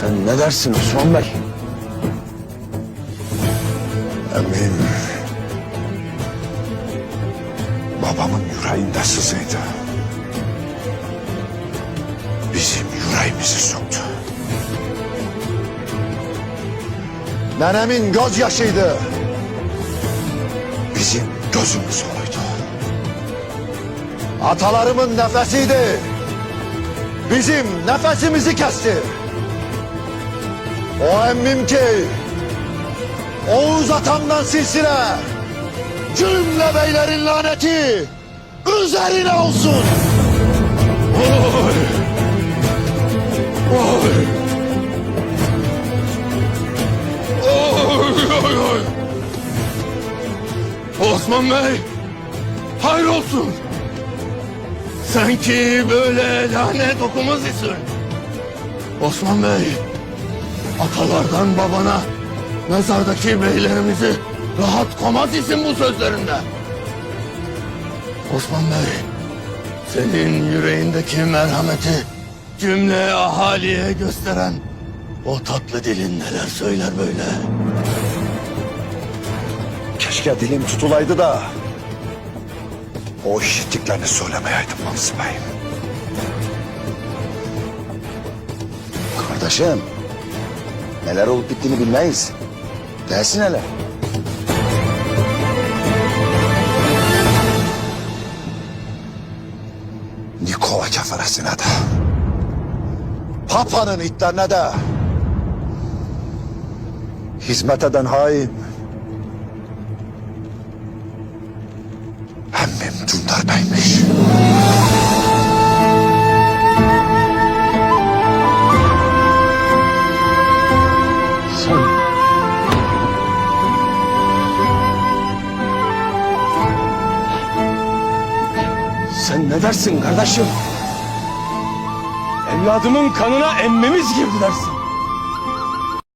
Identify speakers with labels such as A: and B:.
A: Sen ne dersin Osman Bey?
B: Emmim babamın yüreğinde sızıydı. Bizim yüreğimizi soktu. Nenemin gözyaşıydı. Bizim gözümüz oluydu. Atalarımın nefesiydi. Bizim nefesimizi kesti. O emmim ki Oğuz atamdan silsile cümle beylerin laneti üzerine olsun.
A: Oy! Oy! Oy oy oy! Osman Bey, hayrolsun. Sen ki böyle lanet okumaz isin. Osman Bey, atalardan babana mezardaki beylerimizi rahat komaz isin bu sözlerinde. Osman Bey, senin yüreğindeki merhameti cümle ahaliye gösteren o tatlı dilin neler söyler böyle.
B: Keşke dilim tutulaydı da o işittiklerini söylemeyeydim Mansur Bey.
C: Kardeşim, neler olup bittiğini bilmeyiz. Dersin hele.
B: Nikova keferesine de Papa'nın itlerine de hizmet eden hain emmim Dündar Bey'miş.
A: Sen ne dersin kardeşim? Evladımın kanına emmemiz girdi dersin.